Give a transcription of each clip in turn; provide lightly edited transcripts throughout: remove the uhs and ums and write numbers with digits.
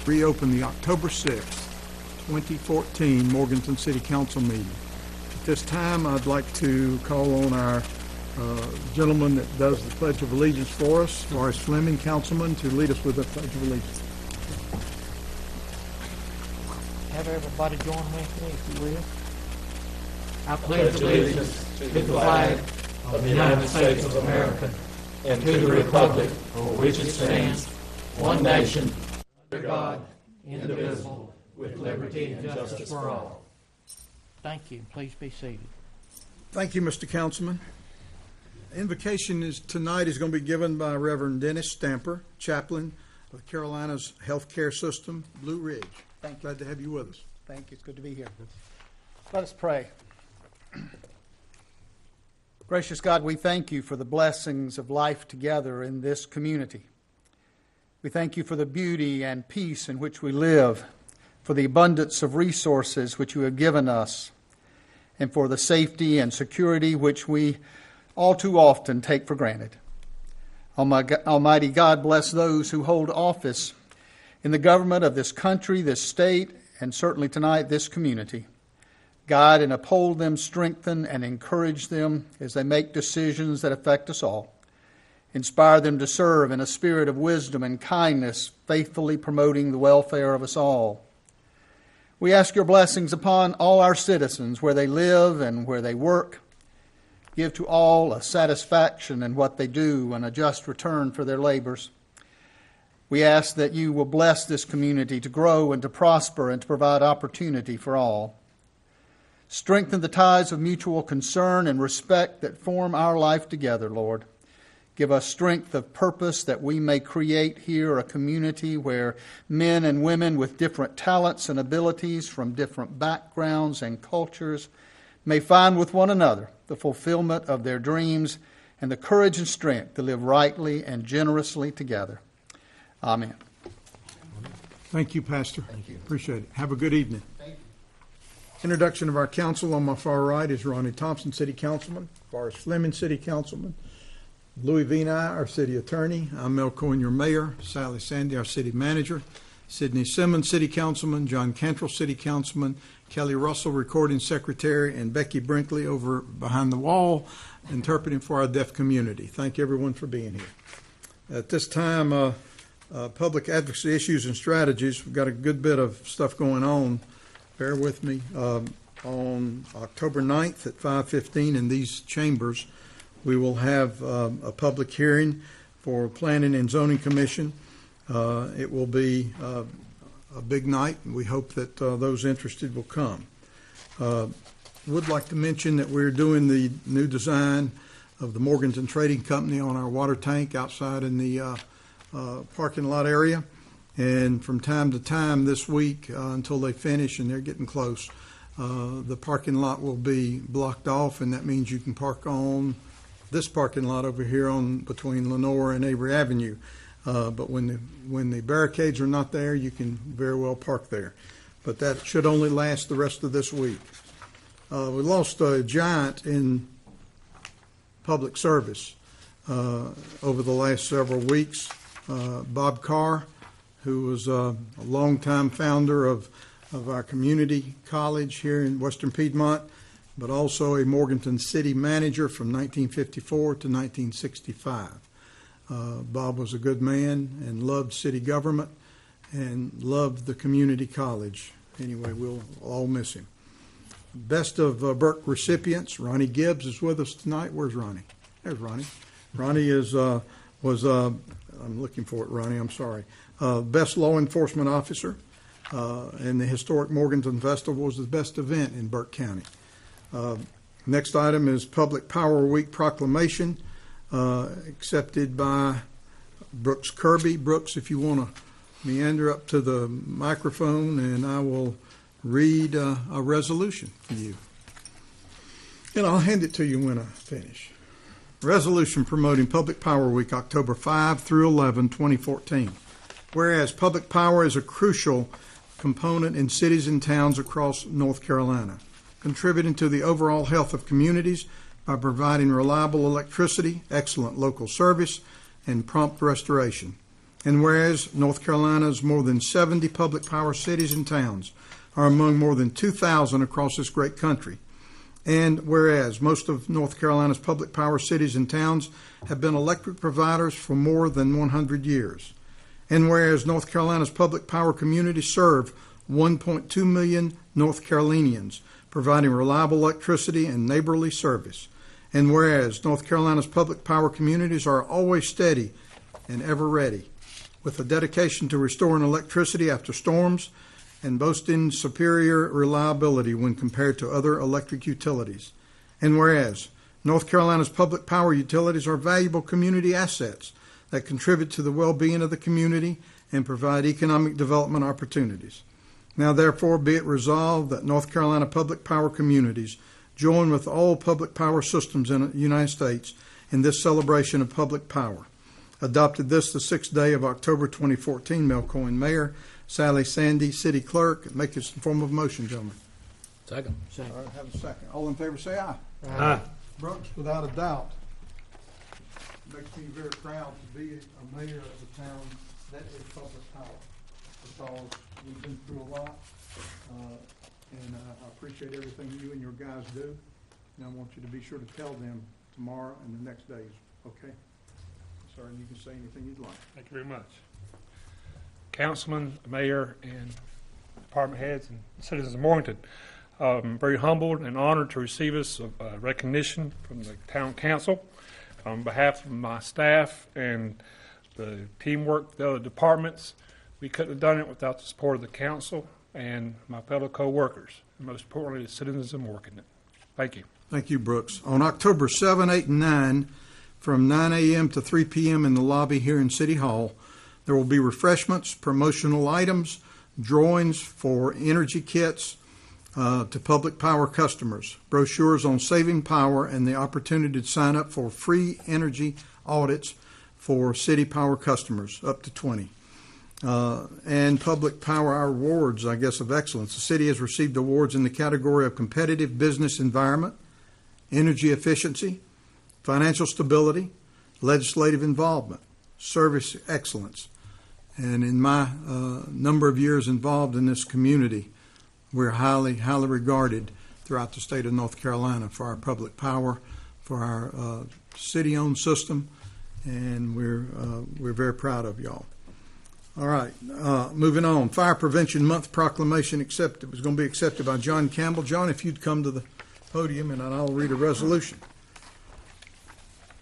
reopen the October 6th, 2014 Morganton City Council meeting. At this time, I'd like to call on our gentleman that does the Pledge of Allegiance for us, Forrest Fleming, Councilman, to lead us with the Pledge of Allegiance. Have everybody join with me, if you will. I pledge allegiance to the flag of the United States of America and to the republic for which it stands, one nation, under God, indivisible, with liberty and justice for all. Thank you. Please be seated. Thank you, Mr. Councilman. Invocation tonight is going to be given by Reverend Dennis Stamper, chaplain of Carolina's healthcare system, Blue Ridge. Thank you. Glad to have you with us. Thank you. It's good to be here. Let us pray. Gracious God, we thank you for the blessings of life together in this community. We thank you for the beauty and peace in which we live, for the abundance of resources which you have given us, and for the safety and security which we all too often take for granted. Almighty God, bless those who hold office in the government of this country, this state, and certainly tonight this community. Guide and uphold them, strengthen and encourage them as they make decisions that affect us all. Inspire them to serve in a spirit of wisdom and kindness, faithfully promoting the welfare of us all. We ask your blessings upon all our citizens, where they live and where they work. Give to all a satisfaction in what they do and a just return for their labors. We ask that you will bless this community to grow and to prosper and to provide opportunity for all. Strengthen the ties of mutual concern and respect that form our life together, Lord. Give us strength of purpose that we may create here a community where men and women with different talents and abilities from different backgrounds and cultures may find with one another the fulfillment of their dreams and the courage and strength to live rightly and generously together. Amen. Thank you, Pastor. Thank you. Appreciate it. Have a good evening. Thank you. Introduction of our council. On my far right is Ronnie Thompson, City Councilman. Forrest Fleming, City Councilman. Louis Vini, our City Attorney. I'm Mel Cohen, your Mayor. Sally Sandy, our City Manager. Sidney Simmons, City Councilman. John Cantrell, City Councilman. Kelly Russell, Recording Secretary. And Becky Brinkley over behind the wall, interpreting for our deaf community. Thank everyone for being here. At this time, public advocacy issues and strategies. We've got a good bit of stuff going on. Bear with me. On October 9th at 5:15 in these chambers, we will have a public hearing for Planning and Zoning Commission. It will be a big night, and we hope that those interested will come. Would like to mention that we're doing the new design of the Morganton Trading Company on our water tank outside in the parking lot area. And from time to time this week until they finish, and they're getting close, the parking lot will be blocked off, and that means you can park on this parking lot over here on between Lenore and Avery Avenue. But when the barricades are not there, you can very well park there. But that should only last the rest of this week. We lost a giant in public service over the last several weeks. Bob Carr, who was a longtime founder of our community college here in Western Piedmont, but also a Morganton City manager from 1954 to 1965. Bob was a good man and loved city government and loved the community college. Anyway, we'll all miss him. Best of Burke recipients, Ronnie Gibbs is with us tonight. Where's Ronnie? There's Ronnie. Ronnie I'm looking for it, Ronnie, I'm sorry. Best Law Enforcement Officer, and the Historic Morganton Festival was the best event in Burke County. Next item is Public Power Week Proclamation, accepted by Brooks Kirby. Brooks, if you want to meander up to the microphone, and I will read a resolution for you. And I'll hand it to you when I finish. Resolution promoting Public Power Week, October 5 through 11, 2014. Whereas public power is a crucial component in cities and towns across North Carolina, contributing to the overall health of communities by providing reliable electricity, excellent local service, and prompt restoration. And whereas North Carolina's more than 70 public power cities and towns are among more than 2,000 across this great country. And whereas most of North Carolina's public power cities and towns have been electric providers for more than 100 years. And whereas North Carolina's public power communities serve 1.2 million North Carolinians, providing reliable electricity and neighborly service. And whereas North Carolina's public power communities are always steady and ever ready, with a dedication to restoring electricity after storms and boasting superior reliability when compared to other electric utilities. And whereas North Carolina's public power utilities are valuable community assets that contribute to the well-being of the community and provide economic development opportunities. Now, therefore, be it resolved that North Carolina public power communities join with all public power systems in the United States in this celebration of public power. Adopted this the 6th day of October 2014. Mel Cohen, Mayor. Sally Sandy, City Clerk. Make this in form of motion, gentlemen. Second. All right, have a second. All in favor say aye. Aye. Brooks, without a doubt, makes me very proud to be a mayor of a town that is public power, because we've been through a lot, and I appreciate everything you and your guys do, and I want you to be sure to tell them tomorrow and the next days, okay? Sir, and you can say anything you'd like. Thank you very much. Councilman, Mayor, and department heads and citizens of Morganton, I'm very humbled and honored to receive this recognition from the town council. On behalf of my staff and the teamwork of the other departments, we couldn't have done it without the support of the council and my fellow co-workers, and most importantly, the citizens of Morganton. Thank you. Thank you, Brooks. On October 7, 8, and 9, from 9 a.m. to 3 p.m. in the lobby here in City Hall, there will be refreshments, promotional items, drawings for energy kits to public power customers, brochures on saving power, and the opportunity to sign up for free energy audits for city power customers, up to 20. And public power awards, I guess, of excellence. The city has received awards in the category of competitive business environment, energy efficiency, financial stability, legislative involvement, service excellence. And in my number of years involved in this community, we're highly, highly regarded throughout the state of North Carolina for our public power, for our city-owned system, and we're very proud of y'all. All right, moving on. Fire Prevention Month proclamation accepted. It was going to be accepted by John Campbell. John, if you'd come to the podium, and I'll read a resolution.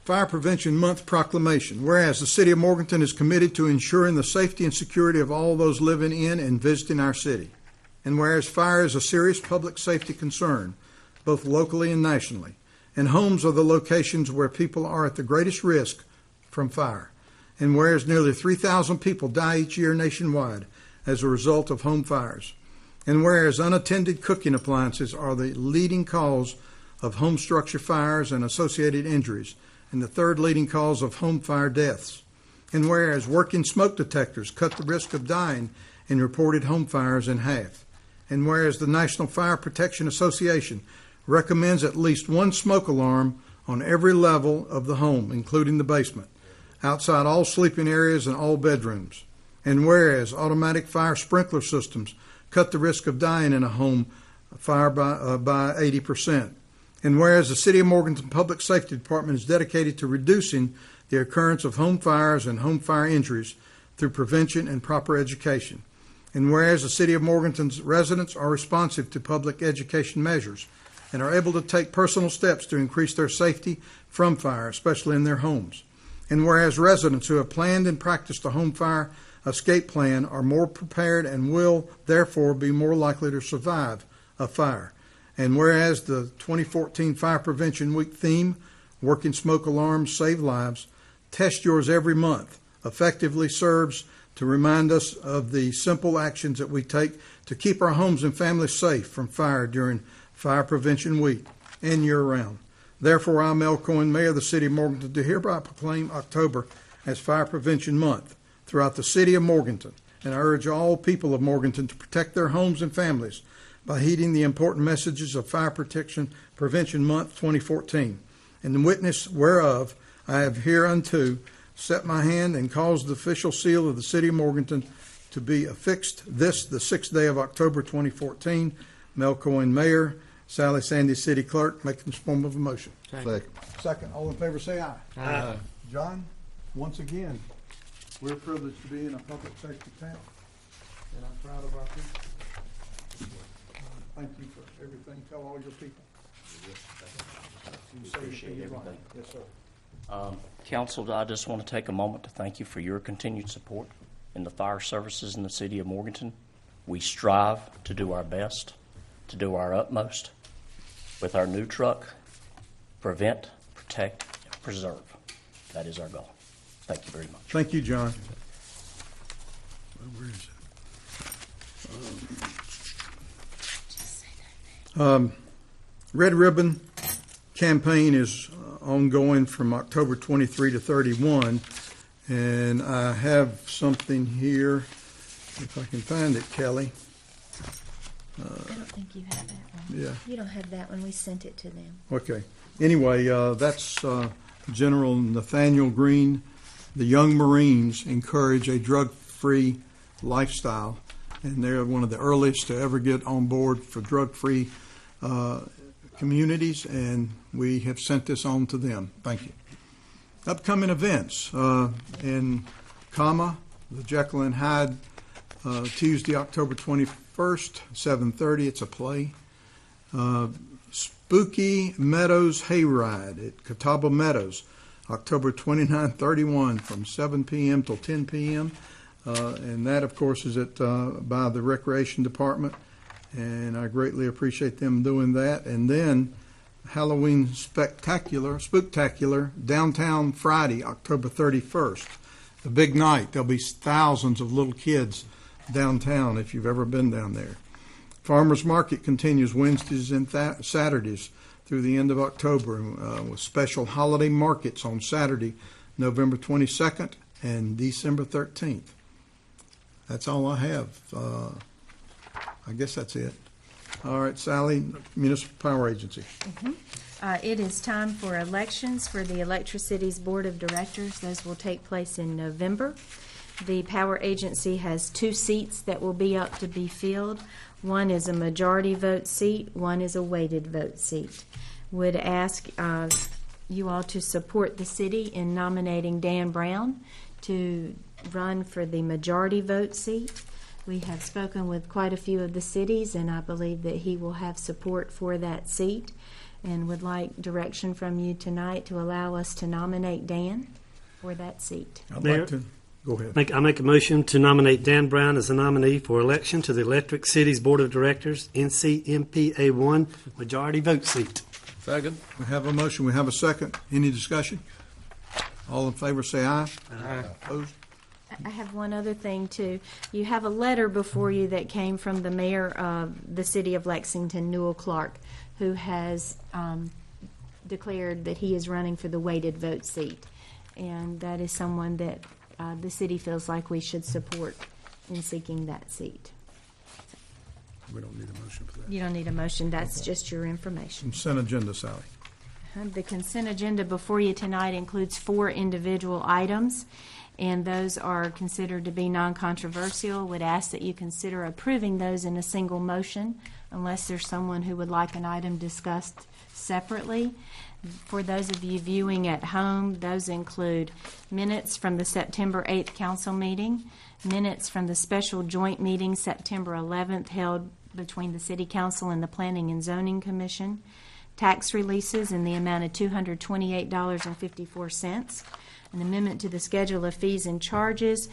Fire Prevention Month proclamation. Whereas the city of Morganton is committed to ensuring the safety and security of all those living in and visiting our city. And whereas fire is a serious public safety concern, both locally and nationally, and homes are the locations where people are at the greatest risk from fire. And whereas nearly 3,000 people die each year nationwide as a result of home fires. And whereas unattended cooking appliances are the leading cause of home structure fires and associated injuries, and the third leading cause of home fire deaths. And whereas working smoke detectors cut the risk of dying in reported home fires in half. And whereas the National Fire Protection Association recommends at least one smoke alarm on every level of the home, including the basement, outside all sleeping areas and all bedrooms. And whereas automatic fire sprinkler systems cut the risk of dying in a home fire by 80%. And whereas the City of Morganton Public Safety Department is dedicated to reducing the occurrence of home fires and home fire injuries through prevention and proper education. And whereas the City of Morganton's residents are responsive to public education measures and are able to take personal steps to increase their safety from fire, especially in their homes. And whereas residents who have planned and practiced a home fire escape plan are more prepared and will therefore be more likely to survive a fire. And whereas the 2014 Fire Prevention Week theme, Working Smoke Alarms Save Lives, Test Yours Every Month, effectively serves to remind us of the simple actions that we take to keep our homes and families safe from fire during Fire Prevention Week and year-round. Therefore, I, Mel Cohen, Mayor of the City of Morganton, do hereby proclaim October as Fire Prevention Month throughout the City of Morganton, and I urge all people of Morganton to protect their homes and families by heeding the important messages of Fire Protection Prevention Month 2014. In the witness whereof, I have hereunto set my hand, and cause the official seal of the city of Morganton to be affixed this, the 6th day of October 2014. Mel Cohen, Mayor. Sally Sandy, City Clerk. Make this form of a motion. Second. All in favor say aye. Aye. John, once again, we're privileged to be in a public safety town, and I'm proud of our people. Thank you for everything. Tell all your people. Appreciate everything. Yes, sir. Council, I just want to take a moment to thank you for your continued support in the fire services in the city of Morganton. We strive to do our best, to do our utmost with our new truck, prevent, protect, and preserve. That is our goal. Thank you very much. Thank you, John. Where is it? Red Ribbon campaign is ongoing from October 23 to 31, and I have something here, if I can find it, Kelly. I don't think you have that one. Yeah. You don't have that one. We sent it to them. Okay. Anyway, that's General Nathaniel Green. The Young Marines encourage a drug-free lifestyle, and they're one of the earliest to ever get on board for drug-free communities, and we have sent this on to them. Thank you. Upcoming events in Comma, the Jekyll and Hyde, Tuesday, October 21st, 7:30. It's a play. Spooky Meadows Hayride at Catawba Meadows, October 29, 31, from 7 p.m. till 10 p.m. And that, of course, is at by the Recreation Department, and I greatly appreciate them doing that. And then Halloween Spooktacular, downtown Friday, October 31st. The big night. There'll be thousands of little kids downtown if you've ever been down there. Farmers Market continues Wednesdays and Saturdays through the end of October with special holiday markets on Saturday, November 22nd and December 13th. That's all I have. I guess that's it. All right, Sally, Municipal Power Agency. It is time for elections for the Electricity's Board of Directors. Those will take place in November. The Power Agency has 2 seats that will be up to be filled. One is a majority vote seat, one is a weighted vote seat. Would ask you all to support the city in nominating Dan Brown to run for the majority vote seat. We have spoken with quite a few of the cities, and I believe that he will have support for that seat, and would like direction from you tonight to allow us to nominate Dan for that seat. I'd Mayor? like to go ahead. I make a motion to nominate Dan Brown as a nominee for election to the Electric City's Board of Directors, NCMPA1, majority vote seat. Second. We have a motion. We have a second. Any discussion? All in favor say aye. Aye. Opposed? I have one other thing, too. You have a letter before you that came from the mayor of the city of Lexington, Newell Clark, who has declared that he is running for the weighted vote seat. And that is someone that the city feels like we should support in seeking that seat. We don't need a motion for that. You don't need a motion. That's just your information. Consent agenda, Sally. The consent agenda before you tonight includes 4 individual items, and those are considered to be non-controversial. Would ask that you consider approving those in a single motion unless there's someone who would like an item discussed separately. For those of you viewing at home, those include minutes from the September 8th council meeting, minutes from the special joint meeting September 11th held between the City Council and the Planning and Zoning Commission, tax releases in the amount of $228.54, an amendment to the schedule of fees and charges,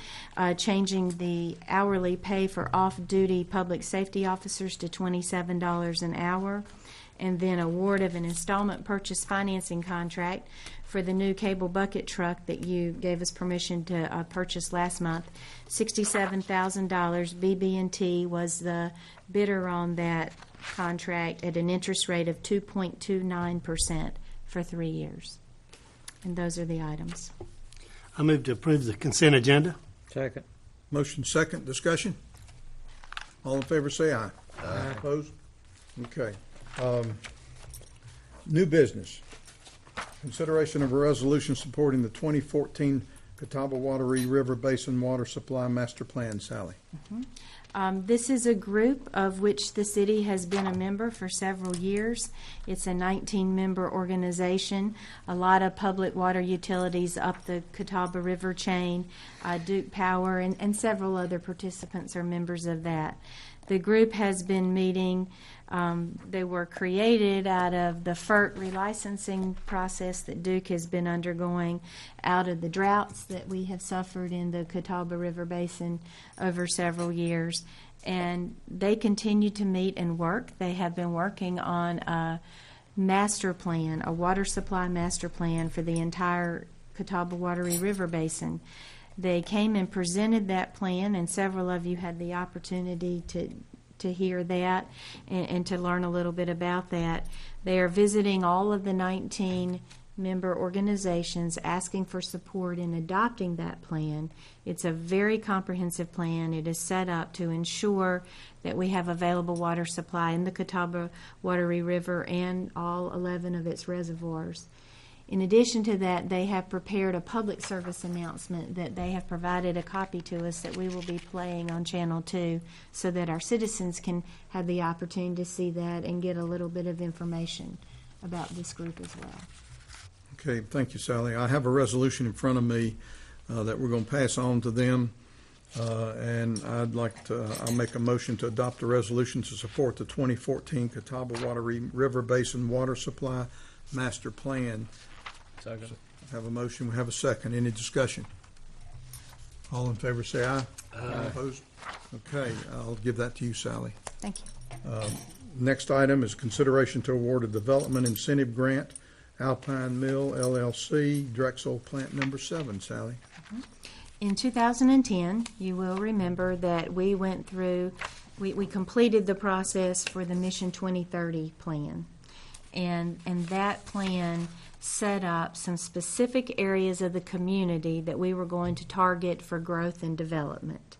changing the hourly pay for off-duty public safety officers to $27 an hour, and then award of an installment purchase financing contract for the new cable bucket truck that you gave us permission to purchase last month. $67,000. BB&T was the bidder on that contract at an interest rate of 2.29% for 3 years. And those are the items. I move to approve the consent agenda. Second. Motion second. Discussion? All in favor say aye. Aye. Opposed? Okay. New business. Consideration of a resolution supporting the 2014 Catawba Wateree River Basin Water Supply Master Plan. Sally. This is a group of which the city has been a member for several years. It's a 19-member organization. A lot of public water utilities up the Catawba River chain, Duke Power, and several other participants are members of that. The group has been meeting. They were created out of the FERC relicensing process that Duke has been undergoing out of the droughts that we have suffered in the Catawba River Basin over several years. And they continue to meet and work. They have been working on a master plan, a water supply master plan for the entire Catawba Wateree River Basin. They came and presented that plan, and several of you had the opportunity to hear that and to learn a little bit about that. They are visiting all of the 19 member organizations asking for support in adopting that plan. It's a very comprehensive plan. It is set up to ensure that we have available water supply in the Catawba Wateree River and all 11 of its reservoirs. In addition to that, they have prepared a public service announcement that they have provided a copy to us that we will be playing on Channel 2 so that our citizens can have the opportunity to see that and get a little bit of information about this group as well. Okay, thank you, Sally. I have a resolution in front of me that we're going to pass on to them, and I'll make a motion to adopt a resolution to support the 2014 Catawba Wateree River Basin Water Supply Master Plan. Second. Have a motion, we have a second. Any discussion? All in favor say aye. Aye. Opposed? Okay, I'll give that to you, Sally. Thank you. Next item is consideration to award a development incentive grant, Alpine Mill LLC, Drexel Plant Number 7. Sally. In 2010, you will remember that we went through, we completed the process for the Mission 2030 plan. And that plan set up some specific areas of the community that we were going to target for growth and development.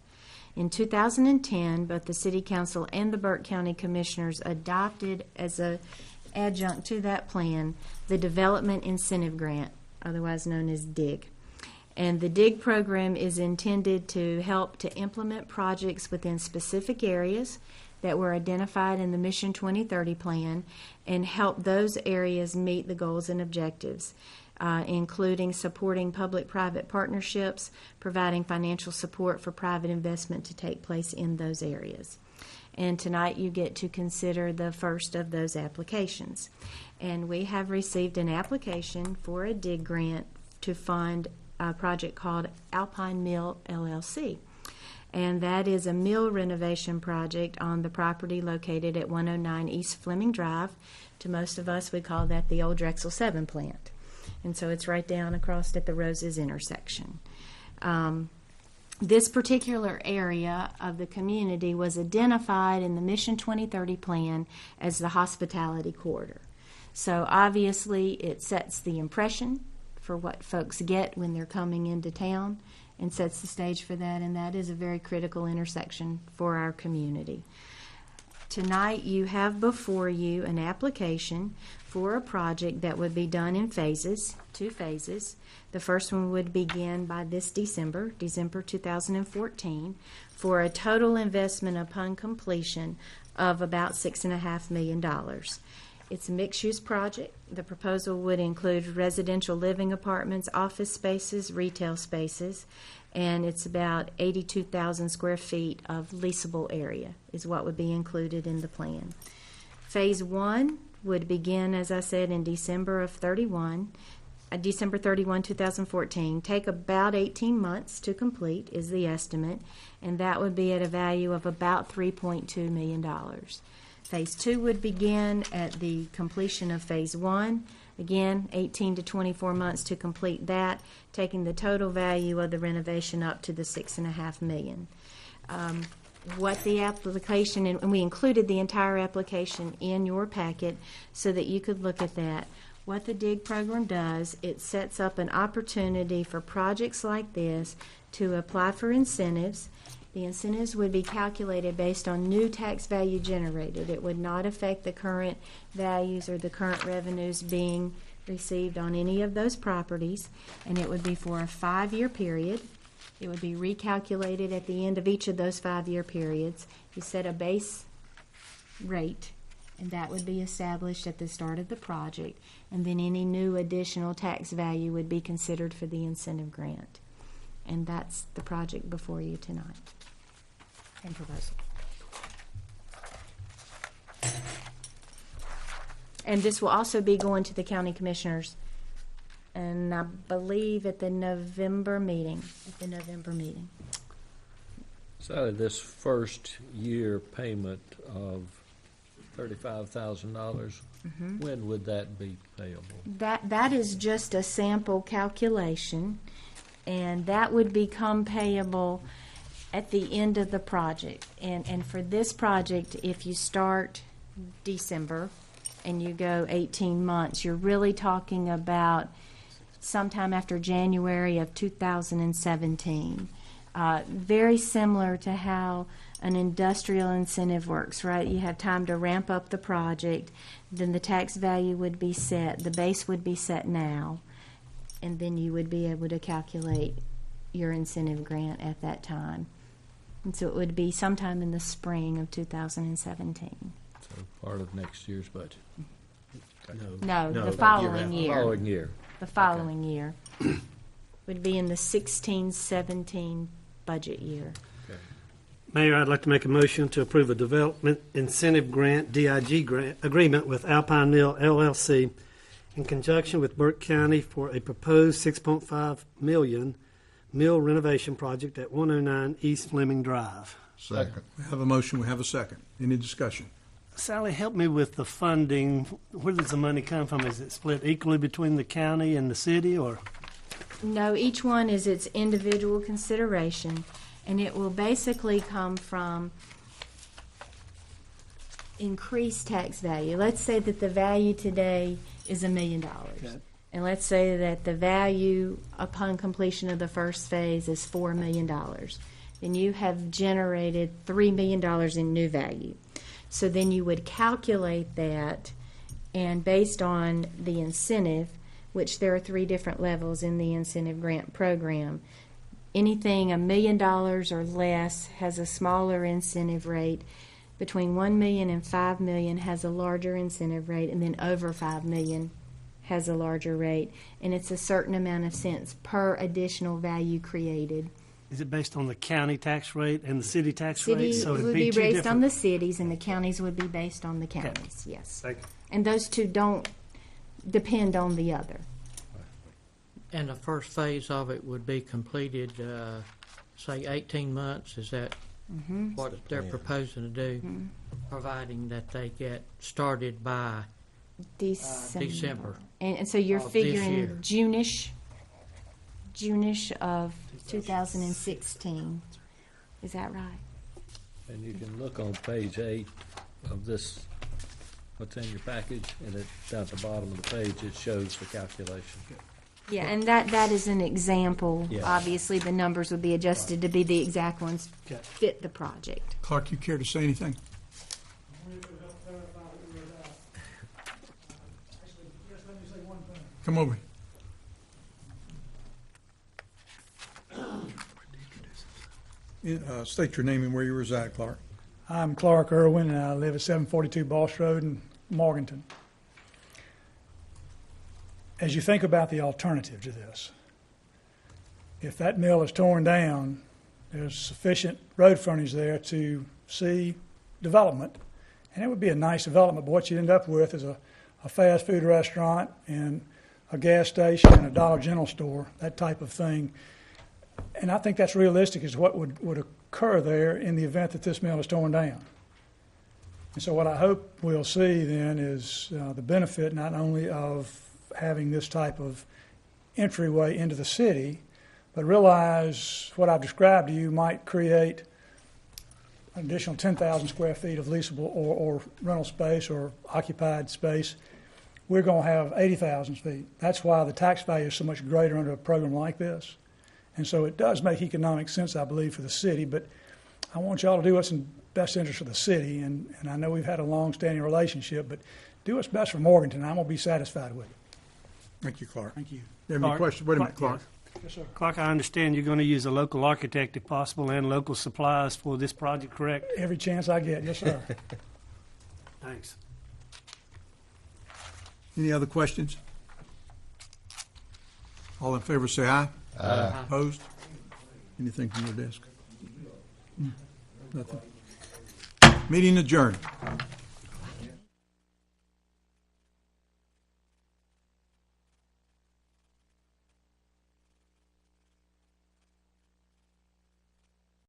In 2010, both the City Council and the Burke County Commissioners adopted as an adjunct to that plan the Development Incentive Grant, otherwise known as DIG. And the DIG program is intended to help to implement projects within specific areas that were identified in the Mission 2030 plan and help those areas meet the goals and objectives, including supporting public-private partnerships, providing financial support for private investment to take place in those areas. And tonight you get to consider the first of those applications. And we have received an application for a DIG grant to fund a project called Alpine Mill LLC. And that is a mill renovation project on the property located at 109 East Fleming Drive. To most of us, we call that the old Drexel 7 plant. And so it's right down across at the Roses intersection. This particular area of the community was identified in the Mission 2030 plan as the hospitality corridor. So obviously it sets the impression for what folks get when they're coming into town and sets the stage for that, and that is a very critical intersection for our community. Tonight you have before you an application for a project that would be done in phases, 2 phases. The first one would begin by this December 2014, for a total investment upon completion of about $6.5 million. It's a mixed-use project. The proposal would include residential living apartments, office spaces, retail spaces, and it's about 82,000 square feet of leasable area is what would be included in the plan. Phase 1 would begin, as I said, in December 31, 2014. Take about 18 months to complete is the estimate, and that would be at a value of about $3.2 million. Phase 2 would begin at the completion of Phase 1. Again, 18 to 24 months to complete that, taking the total value of the renovation up to the $6.5 million. What the application, and we included the entire application in your packet so that you could look at that. What the DIG program does, it sets up an opportunity for projects like this to apply for incentives. The incentives would be calculated based on new tax value generated. It would not affect the current values or the current revenues being received on any of those properties, and it would be for a 5-year period. It would be recalculated at the end of each of those 5-year periods. You set a base rate, and that would be established at the start of the project, and then any new additional tax value would be considered for the incentive grant. And that's the project before you tonight, and proposal. And this will also be going to the county commissioners, and I believe at the November meeting. So this first year payment of $35,000, when would that be payable? That is just a sample calculation, and that would become payable at the end of the project. And for this project, if you start December and you go 18 months, you're really talking about sometime after January of 2017. Very similar to how an industrial incentive works, right? You have time to ramp up the project, then the tax value would be set, the base would be set now, and then you would be able to calculate your incentive grant at that time. And so it would be sometime in the spring of 2017. So part of next year's budget? No, the following year. Following year. The following year would be in the 16-17 budget year. Mayor, I'd like to make a motion to approve a development incentive grant, DIG grant, agreement with Alpine Mill LLC in conjunction with Burke County for a proposed $6.5 million mill renovation project at 109 East Fleming Drive. Second. We have a motion, we have a second. Any discussion? Sally, help me with the funding. Where does the money come from? Is it split equally between the county and the city, or? No, each one is its individual consideration, and it will basically come from increased tax value. Let's say that the value today is $1 million. Okay. And let's say that the value upon completion of the first phase is $4 million. Then you have generated $3 million in new value. So then you would calculate that, and based on the incentive, which there are 3 different levels in the incentive grant program, anything $1 million or less has a smaller incentive rate. Between $1 million and $5 million has a larger incentive rate, and then over $5 million has a larger rate. And it's a certain amount of cents per additional value created. Is it based on the county tax rate and the city tax City rate? So it'd would be be two based different. on the cities, and the counties would be based on the counties, yes. Thank you. And those two don't depend on the other. And the first phase of it would be completed, say, 18 months. Is that what they're proposing to do? Providing that they get started by December. And so you're of this figuring year. June-ish of 2016. Is that right? And you can look on page 8 of this, what's in your package, and it, down at the bottom of the page, it shows the calculation. Yeah, and that is an example. Yeah. Obviously, the numbers would be adjusted to be the exact ones Okay. fit the project. Clark, you care to say anything? Come over. State your name and where you reside, Clark. I'm Clark Irwin, and I live at 742 Boss Road in Morganton. As you think about the alternative to this, if that mill is torn down, there's sufficient road frontage there to see development, and it would be a nice development, but what you end up with is a fast food restaurant and a gas station and a Dollar General store, that type of thing. And I think that's realistic is what would occur there in the event that this mill is torn down. And so what I hope we'll see then is the benefit not only of having this type of entryway into the city, but realize what I've described to you might create an additional 10,000 square feet of leasable or rental space or occupied space. We're going to have 80,000 feet. That's why the tax value is so much greater under a program like this. And so it does make economic sense, I believe, for the city, but I want y'all to do what's in best interest of the city, and I know we've had a long-standing relationship, but do what's best for Morganton. I'm going to be satisfied with it. Thank you, Clark. Thank you. You have any Clark. questions? Wait a minute, Clark, Clark. Yes, sir. Clark, I understand you're going to use a local architect if possible and local supplies for this project, correct? Every chance I get, yes, sir. Thanks. Any other questions? All in favor say aye. Aye. Opposed? Anything from your desk? Nothing. Meeting adjourned.